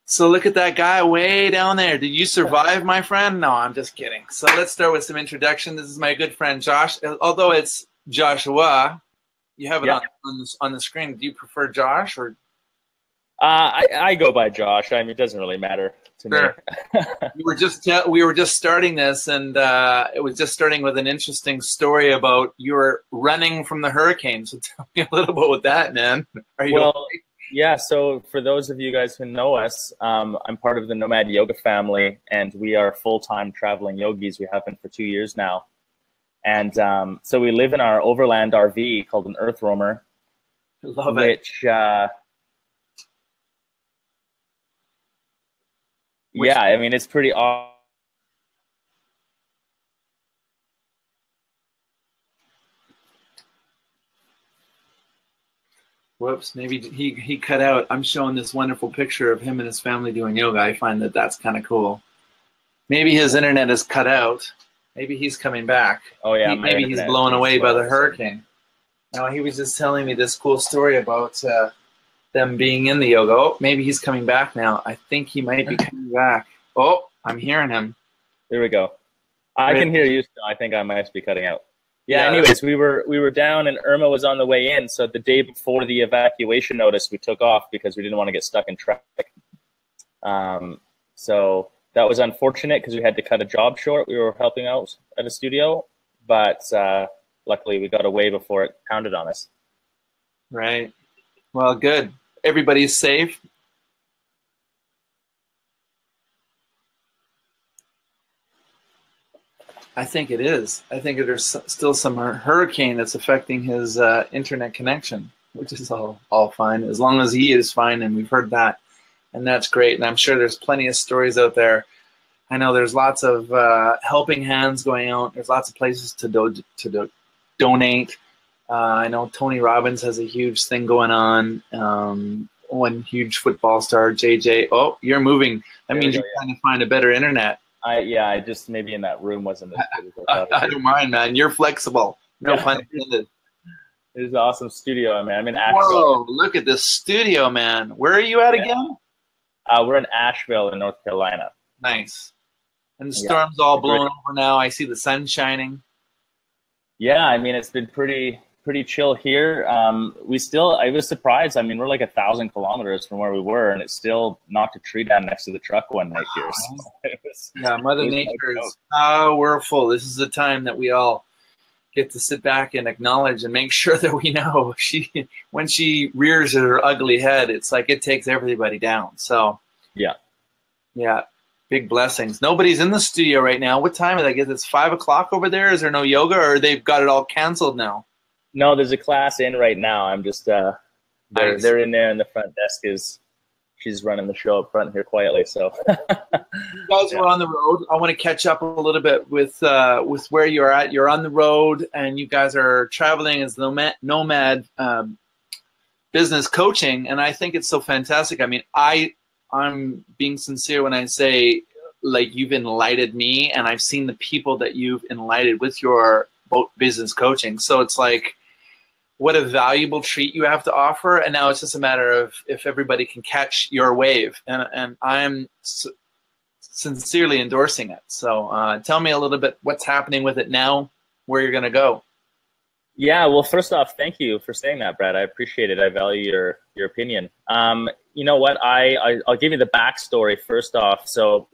So look at that guy way down there. Did you survive, my friend? No, I'm just kidding. So let's start with some introduction. This is my good friend Josh. Although it's Joshua, you have it on the screen. Do you prefer Josh or? I go by Josh. I mean, it doesn't really matter to me. we were just starting this, and it was just starting with an interesting story about you were running from the hurricane. So tell me a little bit about that, man. Are you okay? Yeah, so for those of you guys who know us, I'm part of the Nomad Yoga family, and we are full-time traveling yogis. We have been for 2 years now. And so we live in our overland RV called an Earth Roamer. Love it. Which, yeah, I mean, it's pretty awesome. Whoops, maybe he cut out. I'm showing this wonderful picture of him and his family doing yoga. I find that that's kind of cool. Maybe his internet is cut out. Maybe he's coming back. Oh, yeah. Maybe he's blown away by the hurricane. No, he was just telling me this cool story about them being in the yoga. Oh, maybe he's coming back now. I think he might be coming back. Oh, I'm hearing him. There we go. I can hear you still. I think I might be cutting out. Yeah, anyways, we were down and Irma was on the way in. So the day before the evacuation notice, we took off because we didn't want to get stuck in traffic. So that was unfortunate because we had to cut a job short. We were helping out at a studio, but luckily we got away before it pounded on us. Right. Well, good. Everybody's safe. I think it is. I think there's still some hurricane that's affecting his internet connection, which is all fine, as long as he is fine, and we've heard that, and that's great. And I'm sure there's plenty of stories out there. I know there's lots of helping hands going out. There's lots of places to donate. I know Tony Robbins has a huge thing going on. One huge football star, JJ. Oh, you're moving. That means you're trying to find a better internet. I just maybe in that room wasn't as good as I don't mind, man. You're flexible. No pun intended. It's an awesome studio, man. I'm in Asheville. Whoa, look at this studio, man. Where are you at again? We're in Asheville in North Carolina. Nice. And the storm's all blown over now. I see the sun shining. Yeah, I mean, it's been pretty chill here. I was surprised. I mean, we're like 1,000 kilometers from where we were, and it still knocked a tree down next to the truck one night here. So Mother Nature is powerful. This is the time that we all get to sit back and acknowledge and make sure that we know when she rears her ugly head, it's like it takes everybody down. So yeah, big blessings. Nobody's in the studio right now. What time is it? I guess it's 5 o'clock over there. Is there no yoga, or they've got it all canceled now? No, there's a class in right now. I'm just they're in there, and the front desk she's running the show up front here quietly. So you guys were on the road. I want to catch up a little bit with where you're at. You're on the road, and you guys are traveling as nomad business coaching, and I think it's so fantastic. I mean, I'm being sincere when I say, like, you've enlightened me, and I've seen the people that you've enlightened with your business coaching. So it's like, what a valuable treat you have to offer. And now it's just a matter of if everybody can catch your wave. And I'm sincerely endorsing it. So tell me a little bit what's happening with it now, where you're going to go. Yeah, well, first off, thank you for saying that, Brad. I appreciate it. I value your opinion. You know what? I'll give you the backstory first off. So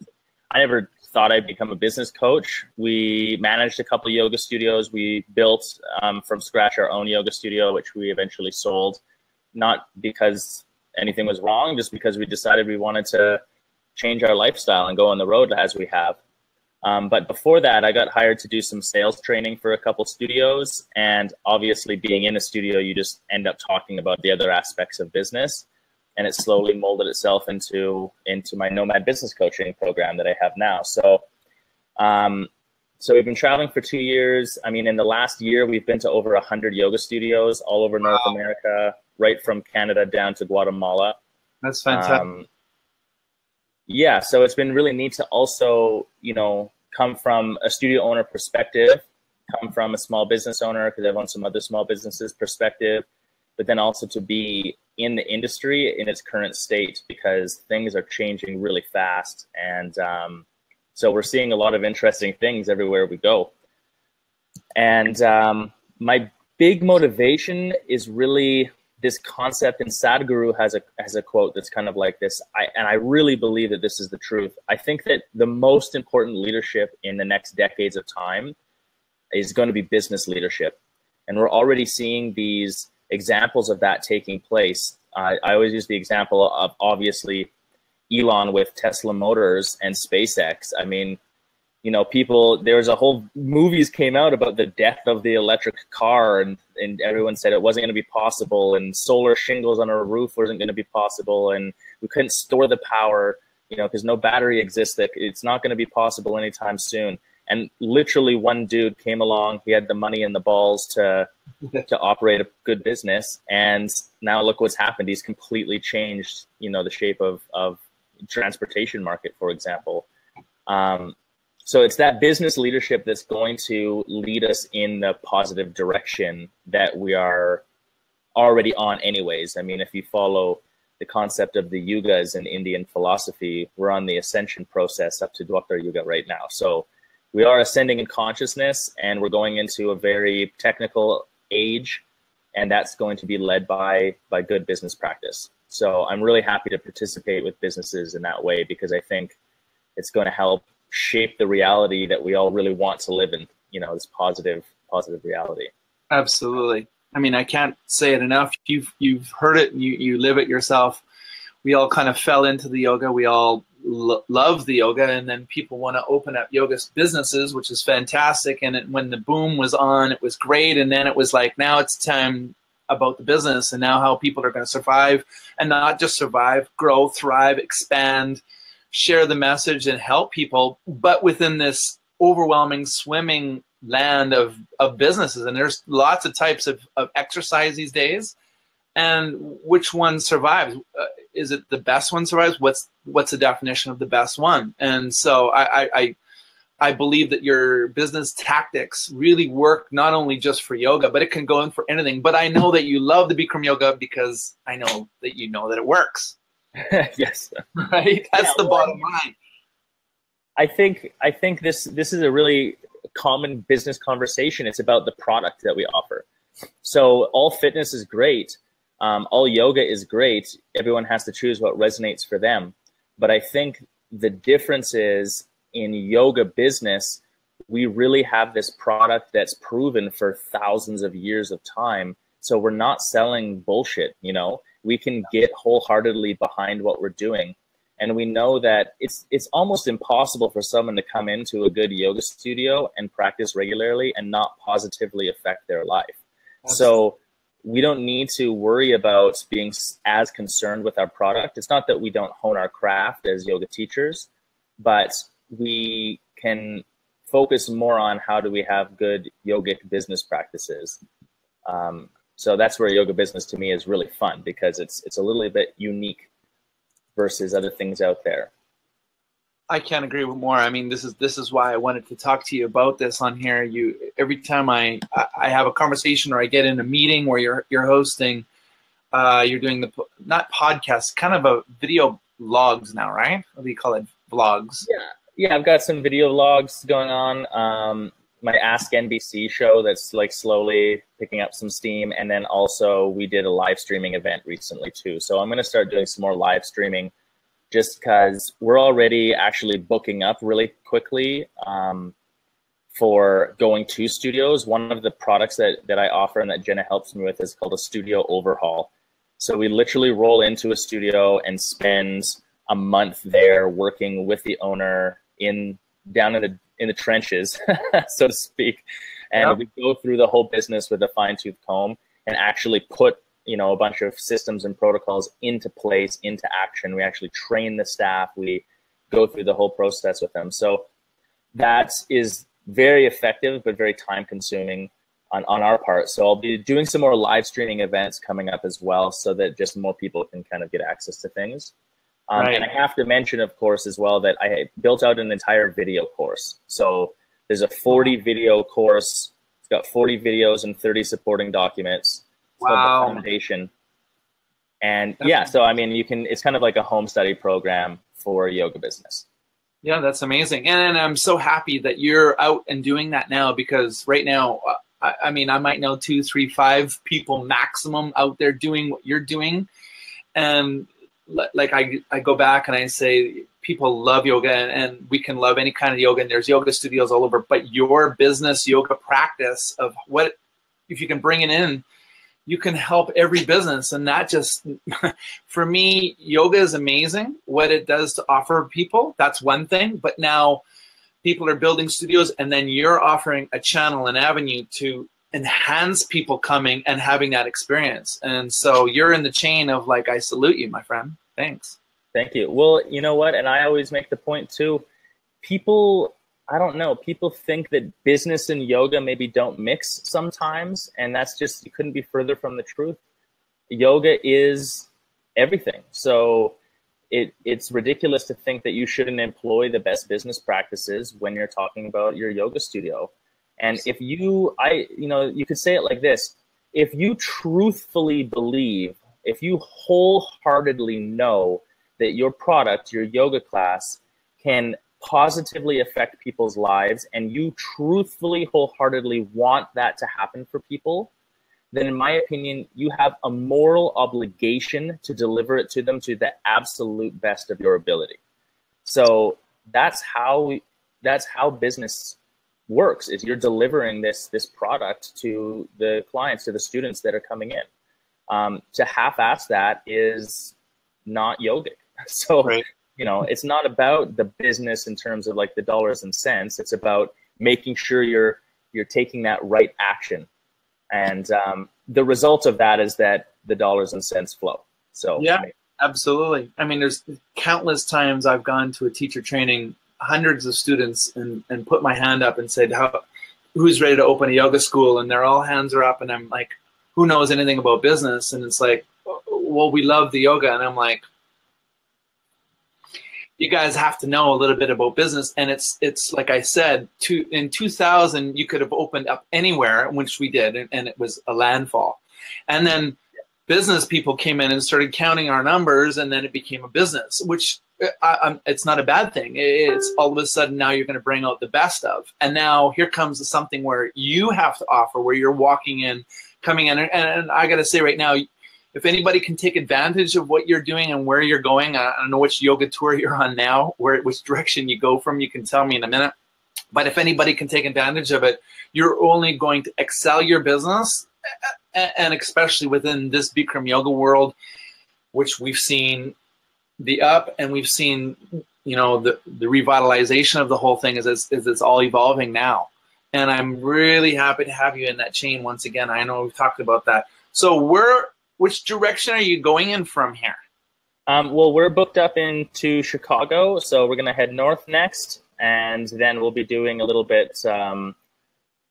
I never thought I'd become a business coach. We managed a couple of yoga studios. We built from scratch our own yoga studio, which we eventually sold, not because anything was wrong, just because we decided we wanted to change our lifestyle and go on the road as we have. But before that, I got hired to do some sales training for a couple studios. And obviously being in a studio, you just end up talking about the other aspects of business. And it slowly molded itself into my Nomad business coaching program that I have now. So we've been traveling for 2 years. I mean, in the last year, we've been to over 100 yoga studios all over North America, right from Canada down to Guatemala. That's fantastic. Yeah, so it's been really neat to also, come from a studio owner perspective, come from a small business owner, because I've owned some other small businesses perspective, but then also to be in the industry industry in its current state because things are changing really fast. And so we're seeing a lot of interesting things everywhere we go. And my big motivation is really this concept, and Sadhguru has a quote that's kind of like this, and I really believe that this is the truth. I think that the most important leadership in the next decades of time is going to be business leadership. And we're already seeing these examples of that taking place. I always use the example of, obviously, Elon with Tesla Motors and SpaceX. I mean, you know, there's a whole movies came out about the death of the electric car, and everyone said it wasn't going to be possible, and solar shingles on our roof wasn't going to be possible, and we couldn't store the power, you know, because no battery exists, that it's not going to be possible anytime soon. And literally one dude came along, he had the money and the balls to operate a good business, and now look what's happened. He's completely changed, you know, the shape of transportation market, for example. So it's that business leadership that's going to lead us in the positive direction that we are already on anyways. I mean, if you follow the concept of the yugas in Indian philosophy, we're on the ascension process up to Dwapara Yuga right now. So we are ascending in consciousness, and we're going into a very technical age, and that's going to be led by good business practice. So I'm really happy to participate with businesses in that way, because I think it's going to help shape the reality that we all really want to live in, you know, this positive reality. Absolutely. I mean, I can't say it enough. You've heard it, and you live it yourself. We all kind of fell into the yoga. We all love the yoga, and then people want to open up yoga businesses, which is fantastic. And when the boom was on, it was great. And then it was like, now it's time about the business, and now how people are going to survive, and not just survive, grow, thrive, expand, share the message, and help people, but within this overwhelming swimming land of businesses. And there's lots of types of exercise these days, and which one survives? Is it the best one survives? What's the definition of the best one? And so I believe that your business tactics really work not only just for yoga, but it can go in for anything. But I know that you love the Bikram yoga because I know that you know that it works. Yes. Right? That's the bottom line. I think this is a really common business conversation. It's about the product that we offer. So all fitness is great. All yoga is great. Everyone has to choose what resonates for them. But I think the difference is, in yoga business, we really have this product that's proven for thousands of years of time. So we're not selling bullshit, you know. We can get wholeheartedly behind what we're doing. And we know that it's almost impossible for someone to come into a good yoga studio and practice regularly and not positively affect their life. So we don't need to worry about being as concerned with our product. It's not that we don't hone our craft as yoga teachers, but we can focus more on how do we have good yogic business practices. So that's where yoga business to me is really fun, because it's a little bit unique versus other things out there. I can't agree with more. I mean, this is why I wanted to talk to you about this on here. Every time I have a conversation or I get in a meeting where you're hosting, you're doing not podcasts, kind of a video vlogs now, right? What do you call it? Vlogs. Yeah, I've got some video vlogs going on. My Ask NBC show that's like slowly picking up some steam. And then also we did a live streaming event recently too. So I'm going to start doing some more live streaming, just because we're already actually booking up really quickly for going to studios. One of the products that I offer and that Jenna helps me with is called a studio overhaul. So we literally roll into a studio and spend a month there working with the owner down in the trenches, so to speak. And we go through the whole business with a fine-tooth comb and actually put, you know, a bunch of systems and protocols into place, into action. We actually train the staff. We go through the whole process with them. So that is very effective, but very time-consuming on our part. So I'll be doing some more live streaming events coming up as well, so that just more people can kind of get access to things. Right. And I have to mention, of course, as well, that I built out an entire video course. So there's a 40 video course. It's got 40 videos and 30 supporting documents. It's called The Foundation. And yeah, so I mean, it's kind of like a home study program for yoga business. Yeah, that's amazing. And I'm so happy that you're out and doing that now, because right now, I mean, I might know 2, 3, 5 people maximum out there doing what you're doing. And like I go back and I say, people love yoga, and we can love any kind of yoga, and there's yoga studios all over, but your business yoga practice of what, if you can bring it in, you can help every business. And not just, for me, yoga is amazing. What it does to offer people, that's one thing. But now people are building studios, and then you're offering a channel, an avenue to enhance people coming and having that experience. And so you're in the chain of, like, I salute you, my friend. Thanks. Thank you. Well, you know what? And I always make the point too, people, I don't know, people think that business and yoga maybe don't mix sometimes, and that's just, you couldn't be further from the truth. Yoga is everything. So it's ridiculous to think that you shouldn't employ the best business practices when you're talking about your yoga studio. And if you, you could say it like this, if you truthfully believe, if you wholeheartedly know that your product, your yoga class, can positively affect people's lives, and you truthfully, wholeheartedly want that to happen for people, then in my opinion, you have a moral obligation to deliver it to them to the absolute best of your ability. So that's how business works, is you're delivering this product to the clients, to the students that are coming in. To half-ass that is not yogic. So, right. It's not about the business in terms of like the dollars and cents. It's about making sure you're taking that right action. And the result of that is that the dollars and cents flow. So yeah, absolutely. I mean, there's countless times I've gone to a teacher training, hundreds of students, and put my hand up and said, who's ready to open a yoga school? And they're all hands are up, and I'm like, who knows anything about business? And it's like, well, we love the yoga. And I'm like, you guys have to know a little bit about business. And it's like I said, in 2000, you could have opened up anywhere, which we did, and it was a landfall. And then business people came in and started counting our numbers, and then it became a business, which it's not a bad thing. It's all of a sudden now you're going to bring out the best of. And now here comes something where you have to offer, where you're walking in, coming in. And I got to say right now, if anybody can take advantage of what you're doing and where you're going, I don't know which yoga tour you're on now, which direction you go from, you can tell me in a minute. But if anybody can take advantage of it, you're only going to excel your business, and especially within this Bikram yoga world, which we've seen the up, and we've seen, the revitalization of the whole thing as it's all evolving now. And I'm really happy to have you in that chain once again. I know we've talked about that. So which direction are you going in from here? Well, we're booked up into Chicago, so we're going to head north next, and then we'll be doing a little bit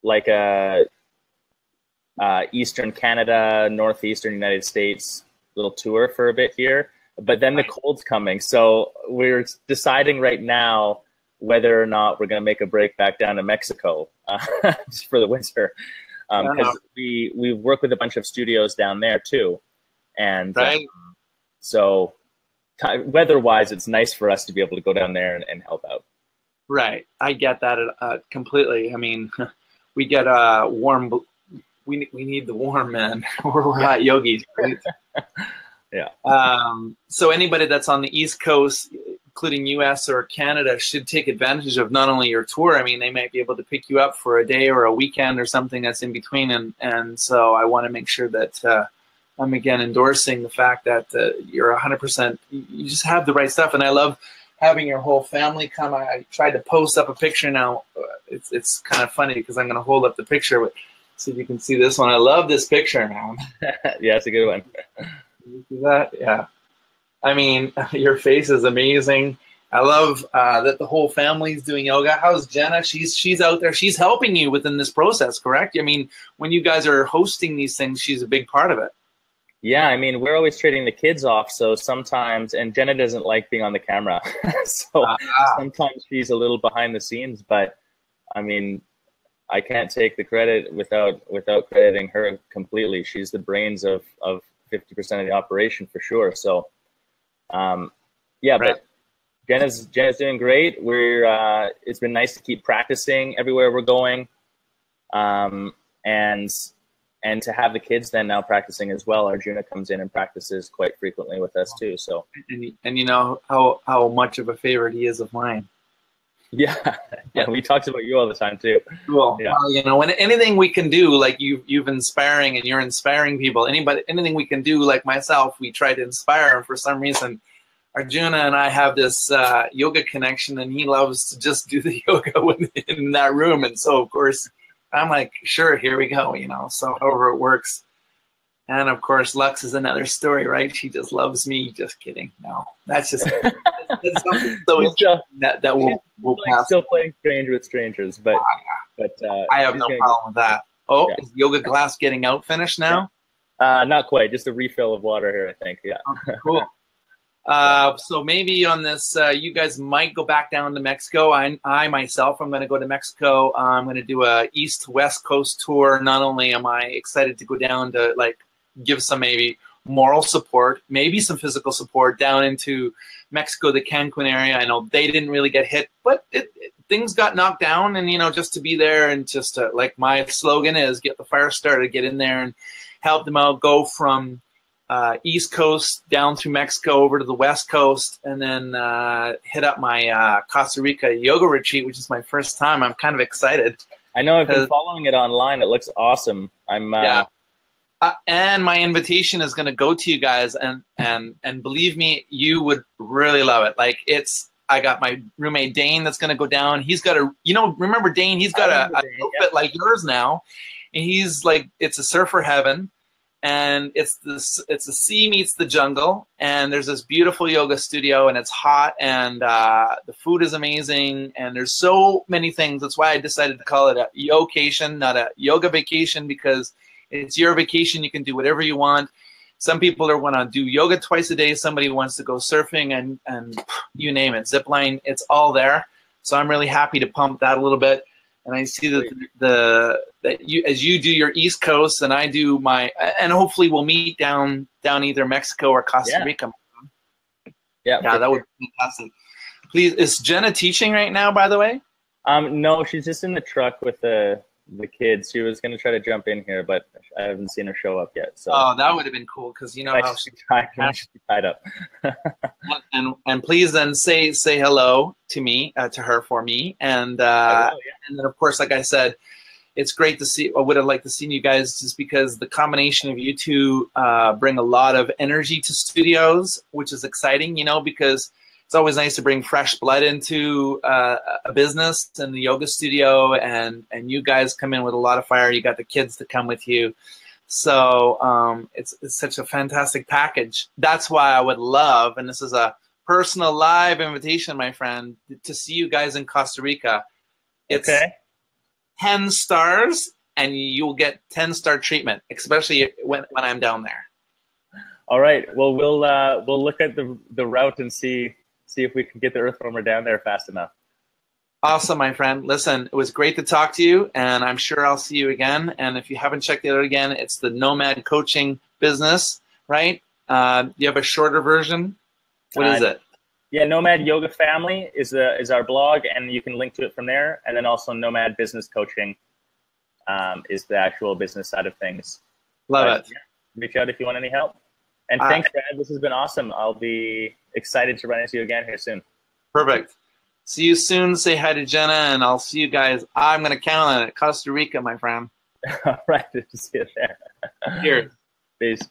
like a Eastern Canada, Northeastern United States little tour for a bit here. But then the cold's coming, so we're deciding right now whether or not we're going to make a break back down to Mexico just for the winter. Because we work with a bunch of studios down there too, and so weather-wise, it's nice for us to be able to go down there and help out. Right, I get that completely. I mean, we get warm. We need the warm, man. We're hot yogis, right? Yeah. So anybody that's on the East Coast, including U.S. or Canada, should take advantage of not only your tour. I mean, they might be able to pick you up for a day or a weekend or something that's in between. And so I want to make sure that I'm, again, endorsing the fact that you're 100%, you just have the right stuff. And I love having your whole family come. I tried to post up a picture now. It's kind of funny because I'm going to hold up the picture. But see if you can see this one. I love this picture, man. Yeah, it's a good one. You see that? Yeah. I mean, your face is amazing. I love that the whole family's doing yoga. How's Jenna? She's out there. She's helping you within this process, correct? I mean, when you guys are hosting these things, she's a big part of it. Yeah, I mean, we're always trading the kids off. So sometimes, and Jenna doesn't like being on the camera. So sometimes she's a little behind the scenes. But, I mean, I can't take the credit without crediting her completely. She's the brains of 50% of the operation for sure. So, yeah, Right. but Jenna's doing great. It's been nice to keep practicing everywhere we're going, and to have the kids then now practicing as well. Arjuna comes in and practices quite frequently with us too. So, and you know how much of a favorite he is of mine. yeah, we talked about you all the time too. Cool. Yeah. Well, you know, when anything we can do, like you've inspiring and you're inspiring people. Anything we can do, like myself, we try to inspire. And for some reason, Arjuna and I have this yoga connection, and he loves to just do the yoga in that room. And so, of course, I'm like, sure, here we go. You know, so however it works. And of course, Lux is another story, right? She just loves me. Just kidding. No, that's just that's something so interesting that we'll pass. Still playing strange with strangers, but I have no problem with that. Oh, yeah. Is yoga class getting out finished now? Not quite. Just a refill of water here, I think. Yeah. Okay, cool. So maybe on this, you guys might go back down to Mexico. I myself, I'm going to go to Mexico. I'm going to do a East to West Coast tour. Not only am I excited to go down to like give some maybe moral support, maybe some physical support down into Mexico, the Cancun area. I know they didn't really get hit, but things got knocked down, and you know, just to be there and just to, like my slogan is, get the fire started, get in there and help them out, go from East Coast down through Mexico over to the West Coast, and then hit up my Costa Rica yoga retreat, which is my first time. I'm kind of excited. I know, I've been following it online. It looks awesome. Yeah. And my invitation is going to go to you guys, and believe me, you would really love it. Like I got my roommate Dane that's going to go down. He's got remember Dane? He's got a outfit like yours now, and he's like, it's a surfer heaven, and it's the sea meets the jungle, and there's this beautiful yoga studio, and it's hot, and the food is amazing, and there's so many things. That's why I decided to call it a yocation, not a yoga vacation, because it's your vacation. You can do whatever you want. Some people want to do yoga twice a day. Somebody wants to go surfing, and you name it, zip line. It's all there. So I'm really happy to pump that a little bit. And I see that as you do your East Coast, and I do my, and hopefully we'll meet down either Mexico or Costa Rica. Yeah, that would be fantastic. Please, is Jenna teaching right now, by the way? No, she's just in the truck with the kids. She was going to try to jump in here, but I haven't seen her show up yet. So that would have been cool, because you know how she's tied up. and please then say hello to me, to her for me, and and then of course, like I said, it's great to see. I would have liked to see you guys, just because the combination of you two bring a lot of energy to studios, which is exciting. You know, because it's always nice to bring fresh blood into a business and the yoga studio, and you guys come in with a lot of fire. You got the kids to come with you. So it's such a fantastic package. That's why I would love, and this is a personal live invitation, my friend, to see you guys in Costa Rica. It's 10 stars, and you'll get 10-star treatment, especially when I'm down there. All right. Well, we'll look at the route and see if we can get the earthwormer down there fast enough. Awesome, my friend. Listen, it was great to talk to you, and I'm sure I'll see you again. And if you haven't checked it out again, it's the Nomad Coaching Business, right? You have a shorter version. What is it? Yeah, Nomad Yoga Family is our blog, and you can link to it from there. And then also Nomad Business Coaching is the actual business side of things. Love it. Yeah, reach out if you want any help. And thanks, Brad. This has been awesome. I'll be excited to run into you again here soon. Perfect. See you soon. Say hi to Jenna, and I'll see you guys. I'm going to count on it. Costa Rica, my friend. All right. Just get there. Cheers. Peace.